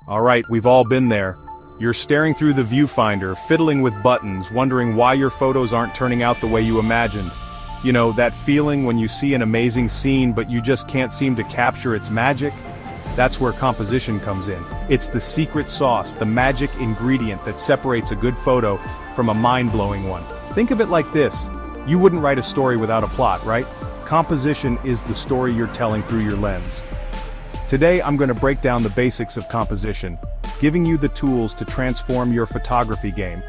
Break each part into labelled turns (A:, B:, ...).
A: Alright, we've all been there. You're staring through the viewfinder, fiddling with buttons, wondering why your photos aren't turning out the way you imagined. You know, that feeling when you see an amazing scene but you just can't seem to capture its magic? That's where composition comes in. It's the secret sauce, the magic ingredient that separates a good photo from a mind-blowing one. Think of it like this. You wouldn't write a story without a plot, right? Composition is the story you're telling through your lens. Today I'm going to break down the basics of composition, giving you the tools to transform your photography game.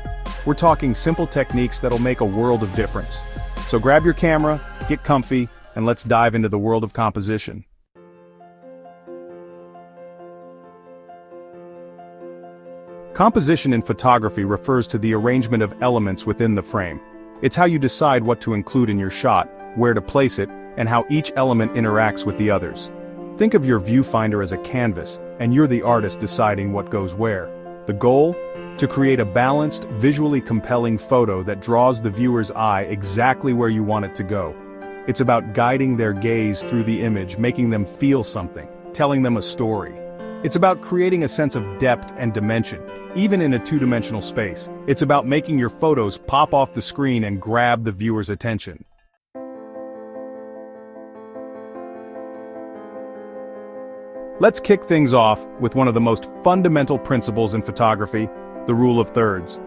A: We're talking simple techniques that'll make a world of difference. So grab your camera, get comfy, and let's dive into the world of composition. Composition in photography refers to the arrangement of elements within the frame. It's how you decide what to include in your shot, where to place it, and how each element interacts with the others. Think of your viewfinder as a canvas, and you're the artist deciding what goes where. The goal? To create a balanced, visually compelling photo that draws the viewer's eye exactly where you want it to go. It's about guiding their gaze through the image, making them feel something, telling them a story. It's about creating a sense of depth and dimension, even in a two-dimensional space. It's about making your photos pop off the screen and grab the viewer's attention. Let's kick things off with one of the most fundamental principles in photography, the rule of thirds.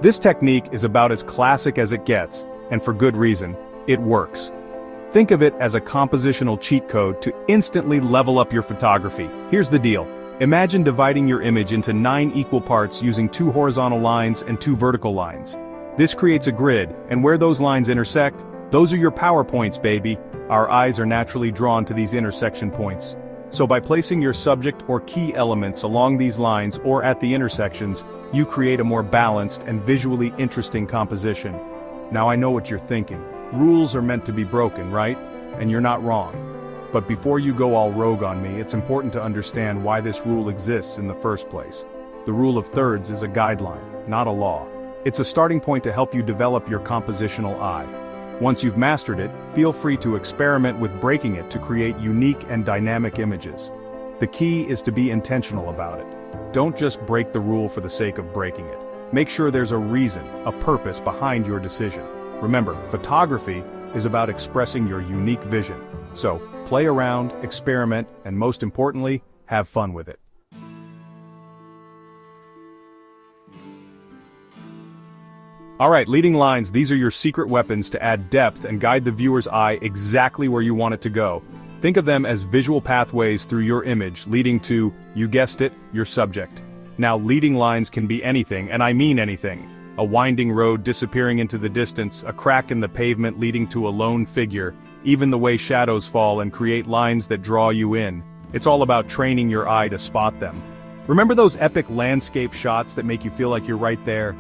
A: This technique is about as classic as it gets, and for good reason. It works. Think of it as a compositional cheat code to instantly level up your photography. Here's the deal. Imagine dividing your image into 9 equal parts using 2 horizontal lines and 2 vertical lines. This creates a grid, and where those lines intersect, those are your power points, baby. Our eyes are naturally drawn to these intersection points. So by placing your subject or key elements along these lines or at the intersections, you create a more balanced and visually interesting composition. Now I know what you're thinking. Rules are meant to be broken, right? And you're not wrong. But before you go all rogue on me, it's important to understand why this rule exists in the first place. The rule of thirds is a guideline, not a law. It's a starting point to help you develop your compositional eye. Once you've mastered it, feel free to experiment with breaking it to create unique and dynamic images. The key is to be intentional about it. Don't just break the rule for the sake of breaking it. Make sure there's a reason, a purpose behind your decision. Remember, photography is about expressing your unique vision. So, play around, experiment, and most importantly, have fun with it. Alright, leading lines, these are your secret weapons to add depth and guide the viewer's eye exactly where you want it to go. Think of them as visual pathways through your image, leading to, you guessed it, your subject. Now, leading lines can be anything, and I mean anything. A winding road disappearing into the distance, a crack in the pavement leading to a lone figure, even the way shadows fall and create lines that draw you in. It's all about training your eye to spot them. Remember those epic landscape shots that make you feel like you're right there?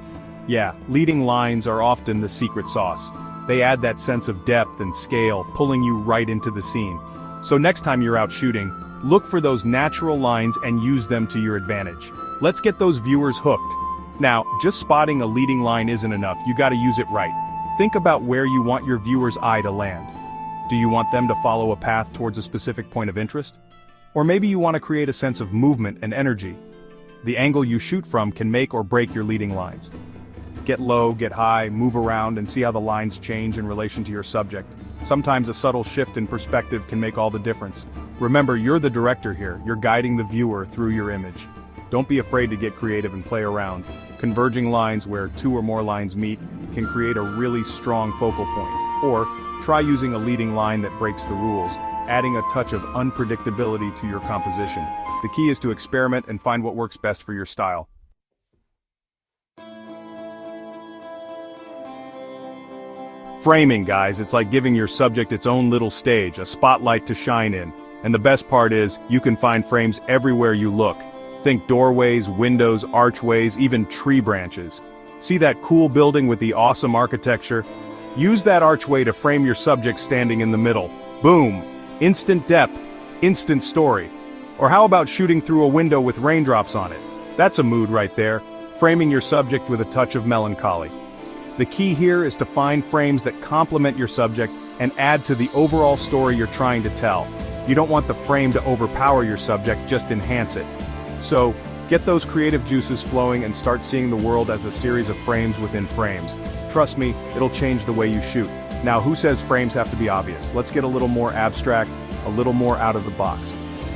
A: Yeah, leading lines are often the secret sauce. They add that sense of depth and scale, pulling you right into the scene. So next time you're out shooting, look for those natural lines and use them to your advantage. Let's get those viewers hooked. Now, just spotting a leading line isn't enough, you gotta use it right. Think about where you want your viewer's eye to land. Do you want them to follow a path towards a specific point of interest? Or maybe you want to create a sense of movement and energy. The angle you shoot from can make or break your leading lines. Get low, get high, move around, and see how the lines change in relation to your subject. Sometimes a subtle shift in perspective can make all the difference. Remember, you're the director here, you're guiding the viewer through your image. Don't be afraid to get creative and play around. Converging lines where 2 or more lines meet can create a really strong focal point. Or, try using a leading line that breaks the rules, adding a touch of unpredictability to your composition. The key is to experiment and find what works best for your style. Framing, guys, it's like giving your subject its own little stage, a spotlight to shine in. And the best part is, you can find frames everywhere you look. Think doorways, windows, archways, even tree branches. See that cool building with the awesome architecture? Use that archway to frame your subject standing in the middle. Boom! Instant depth, instant story. Or how about shooting through a window with raindrops on it? That's a mood right there, framing your subject with a touch of melancholy. The key here is to find frames that complement your subject and add to the overall story you're trying to tell. You don't want the frame to overpower your subject, just enhance it. So, Get those creative juices flowing and start seeing the world as a series of frames within frames. Trust me, it'll change the way you shoot. Now, who says frames have to be obvious? Let's get a little more abstract, a little more out of the box.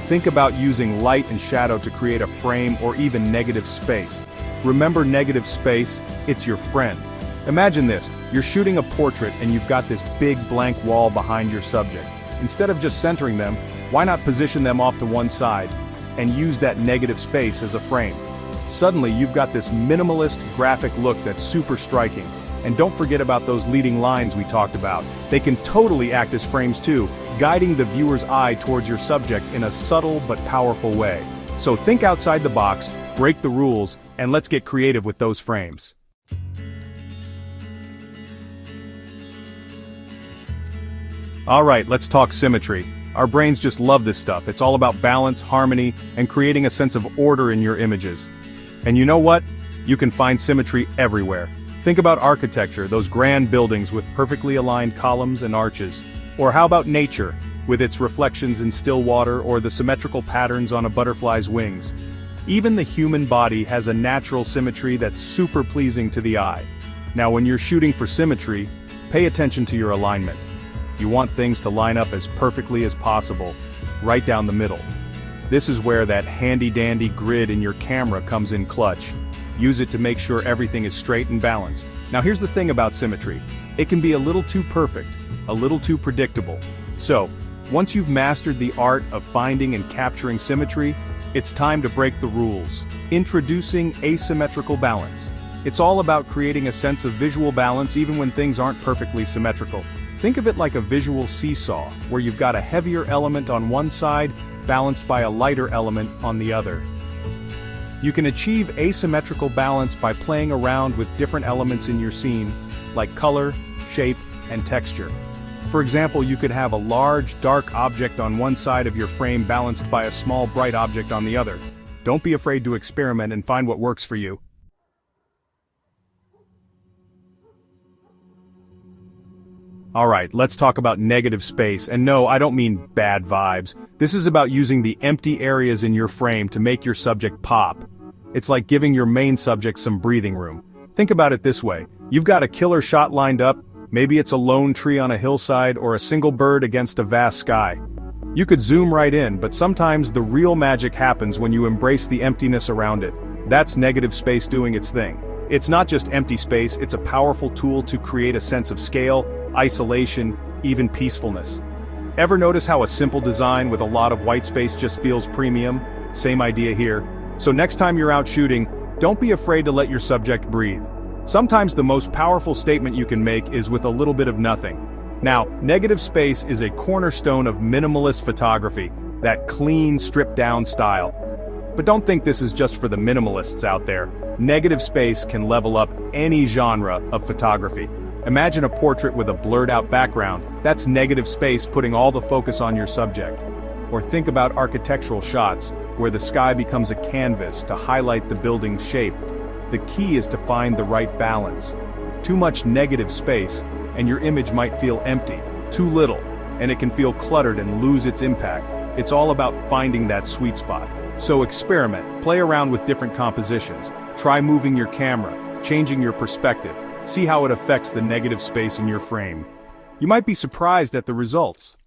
A: Think about using light and shadow to create a frame or even negative space. Remember negative space? It's your friend. Imagine this, you're shooting a portrait and you've got this big blank wall behind your subject. Instead of just centering them, why not position them off to one side and use that negative space as a frame? Suddenly you've got this minimalist graphic look that's super striking. And don't forget about those leading lines we talked about. They can totally act as frames too, guiding the viewer's eye towards your subject in a subtle but powerful way. So think outside the box, break the rules, and let's get creative with those frames. Alright, let's talk symmetry. Our brains just love this stuff. It's all about balance, harmony, and creating a sense of order in your images. And you know what? You can find symmetry everywhere. Think about architecture, those grand buildings with perfectly aligned columns and arches. Or how about nature, with its reflections in still water or the symmetrical patterns on a butterfly's wings. Even the human body has a natural symmetry that's super pleasing to the eye. Now when you're shooting for symmetry, pay attention to your alignment. You want things to line up as perfectly as possible, right down the middle. This is where that handy-dandy grid in your camera comes in clutch. Use it to make sure everything is straight and balanced. Now here's the thing about symmetry. It can be a little too perfect, a little too predictable. So, once you've mastered the art of finding and capturing symmetry, it's time to break the rules. Introducing asymmetrical balance. It's all about creating a sense of visual balance even when things aren't perfectly symmetrical. Think of it like a visual seesaw, where you've got a heavier element on one side, balanced by a lighter element on the other. You can achieve asymmetrical balance by playing around with different elements in your scene, like color, shape, and texture. For example, you could have a large, dark object on one side of your frame balanced by a small, bright object on the other. Don't be afraid to experiment and find what works for you. Alright, let's talk about negative space, and no, I don't mean bad vibes. This is about using the empty areas in your frame to make your subject pop. It's like giving your main subject some breathing room. Think about it this way, you've got a killer shot lined up, maybe it's a lone tree on a hillside or a single bird against a vast sky. You could zoom right in, but sometimes the real magic happens when you embrace the emptiness around it. That's negative space doing its thing. It's not just empty space, it's a powerful tool to create a sense of scale, isolation, even peacefulness. Ever notice how a simple design with a lot of white space just feels premium? Same idea here. So next time you're out shooting, don't be afraid to let your subject breathe. Sometimes the most powerful statement you can make is with a little bit of nothing. Now, negative space is a cornerstone of minimalist photography, that clean, stripped-down style. But don't think this is just for the minimalists out there. Negative space can level up any genre of photography. Imagine a portrait with a blurred-out background. That's negative space putting all the focus on your subject. Or think about architectural shots, where the sky becomes a canvas to highlight the building's shape. The key is to find the right balance. Too much negative space, and your image might feel empty. Too little, and it can feel cluttered and lose its impact. It's all about finding that sweet spot. So experiment, play around with different compositions. Try moving your camera, changing your perspective. See how it affects the negative space in your frame. You might be surprised at the results.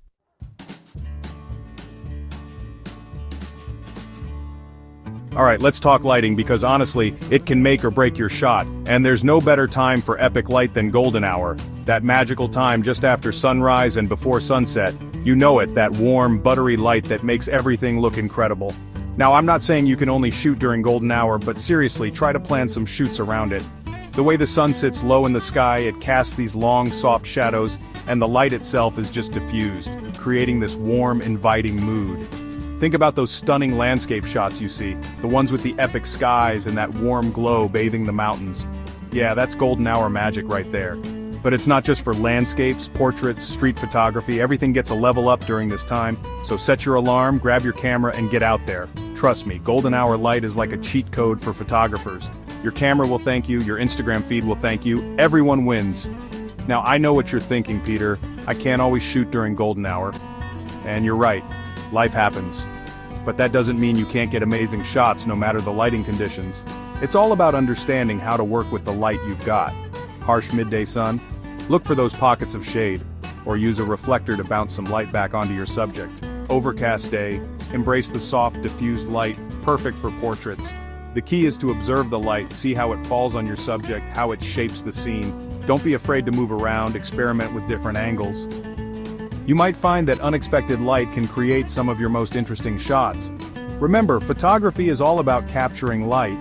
A: Alright, let's talk lighting because honestly, it can make or break your shot, and there's no better time for epic light than golden hour. That magical time just after sunrise and before sunset. You know it, that warm, buttery light that makes everything look incredible. Now I'm not saying you can only shoot during golden hour, but seriously, try to plan some shoots around it. The way the sun sits low in the sky, it casts these long, soft shadows, and the light itself is just diffused, creating this warm, inviting mood. Think about those stunning landscape shots you see, the ones with the epic skies and that warm glow bathing the mountains. Yeah, that's golden hour magic right there. But it's not just for landscapes, portraits, street photography, everything gets a level up during this time, so set your alarm, grab your camera, and get out there. Trust me, golden hour light is like a cheat code for photographers. Your camera will thank you, your Instagram feed will thank you, everyone wins. Now I know what you're thinking, Peter, I can't always shoot during golden hour. And you're right, life happens. But that doesn't mean you can't get amazing shots no matter the lighting conditions. It's all about understanding how to work with the light you've got. Harsh midday sun? Look for those pockets of shade, or use a reflector to bounce some light back onto your subject. Overcast day? Embrace the soft, diffused light, perfect for portraits. The key is to observe the light, see how it falls on your subject, how it shapes the scene. Don't be afraid to move around, experiment with different angles. You might find that unexpected light can create some of your most interesting shots. Remember, photography is all about capturing light.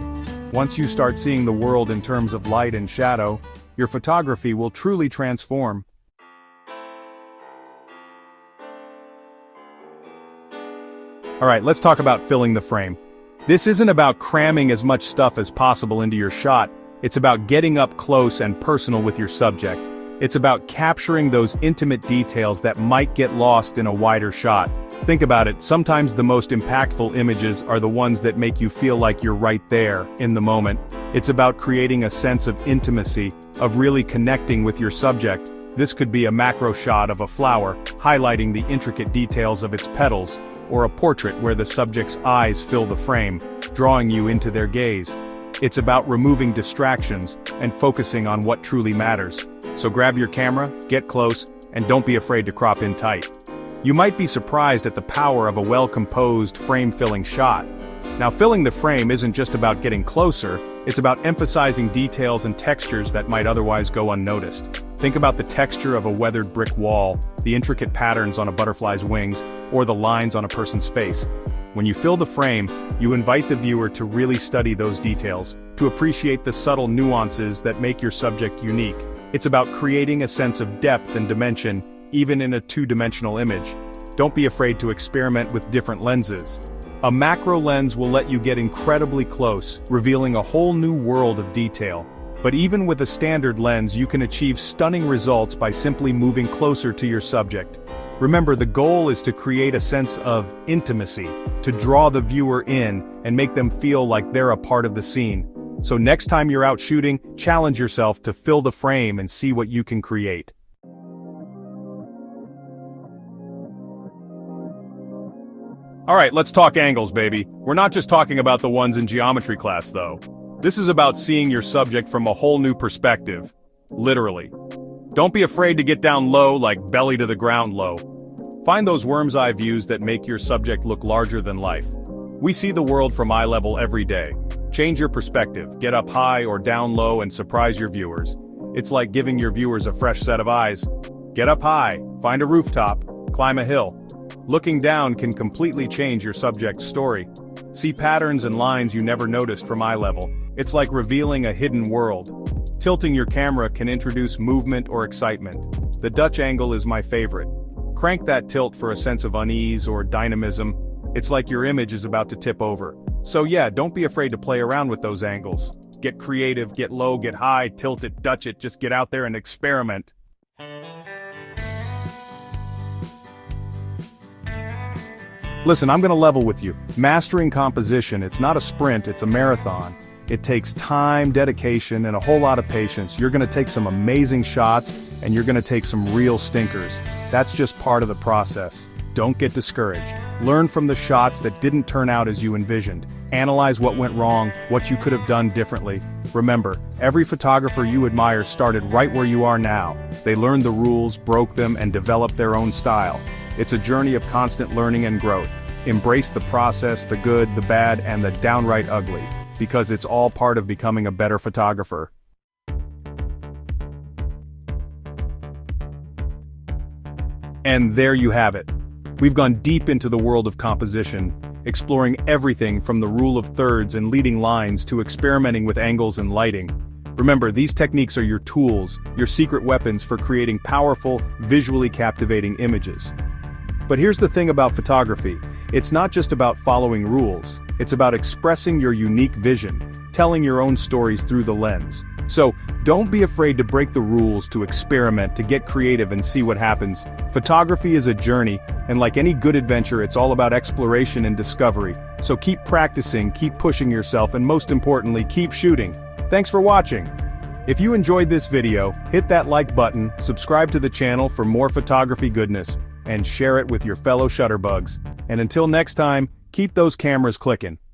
A: Once you start seeing the world in terms of light and shadow, your photography will truly transform. Alright, let's talk about filling the frame. This isn't about cramming as much stuff as possible into your shot, it's about getting up close and personal with your subject. It's about capturing those intimate details that might get lost in a wider shot. Think about it, sometimes the most impactful images are the ones that make you feel like you're right there, in the moment. It's about creating a sense of intimacy, of really connecting with your subject. This could be a macro shot of a flower, highlighting the intricate details of its petals, or a portrait where the subject's eyes fill the frame, drawing you into their gaze. It's about removing distractions and focusing on what truly matters. So grab your camera, get close, and don't be afraid to crop in tight. You might be surprised at the power of a well-composed, frame-filling shot. Now, filling the frame isn't just about getting closer, it's about emphasizing details and textures that might otherwise go unnoticed. Think about the texture of a weathered brick wall, the intricate patterns on a butterfly's wings, or the lines on a person's face. When you fill the frame, you invite the viewer to really study those details, to appreciate the subtle nuances that make your subject unique. It's about creating a sense of depth and dimension, even in a two-dimensional image. Don't be afraid to experiment with different lenses. A macro lens will let you get incredibly close, revealing a whole new world of detail. But even with a standard lens, you can achieve stunning results by simply moving closer to your subject. Remember, the goal is to create a sense of intimacy, to draw the viewer in and make them feel like they're a part of the scene. So next time you're out shooting, challenge yourself to fill the frame and see what you can create. Alright, let's talk angles, baby. We're not just talking about the ones in geometry class, though. This is about seeing your subject from a whole new perspective. Literally. Don't be afraid to get down low, like belly to the ground low. Find those worm's eye views that make your subject look larger than life. We see the world from eye level every day. Change your perspective, get up high or down low and surprise your viewers. It's like giving your viewers a fresh set of eyes. Get up high, find a rooftop, climb a hill. Looking down can completely change your subject's story. See patterns and lines you never noticed from eye level. It's like revealing a hidden world. Tilting your camera can introduce movement or excitement. The Dutch angle is my favorite. Crank that tilt for a sense of unease or dynamism. It's like your image is about to tip over. So yeah, don't be afraid to play around with those angles. Get creative, get low, get high, tilt it, Dutch it, just get out there and experiment. Listen, I'm gonna level with you. Mastering composition, it's not a sprint, it's a marathon. It takes time, dedication, and a whole lot of patience. You're gonna take some amazing shots, and you're gonna take some real stinkers. That's just part of the process. Don't get discouraged. Learn from the shots that didn't turn out as you envisioned. Analyze what went wrong, what you could have done differently. Remember, every photographer you admire started right where you are now. They learned the rules, broke them, and developed their own style. It's a journey of constant learning and growth. Embrace the process, the good, the bad, and the downright ugly, because it's all part of becoming a better photographer. And there you have it. We've gone deep into the world of composition, exploring everything from the rule of thirds and leading lines to experimenting with angles and lighting. Remember, these techniques are your tools, your secret weapons for creating powerful, visually captivating images. But here's the thing about photography. It's not just about following rules. It's about expressing your unique vision, telling your own stories through the lens. So, don't be afraid to break the rules, to experiment, to get creative and see what happens. Photography is a journey, and like any good adventure, it's all about exploration and discovery. So keep practicing, keep pushing yourself, and most importantly, keep shooting. Thanks for watching. If you enjoyed this video, hit that like button, subscribe to the channel for more photography goodness, and share it with your fellow Shutterbugs. And until next time, keep those cameras clicking.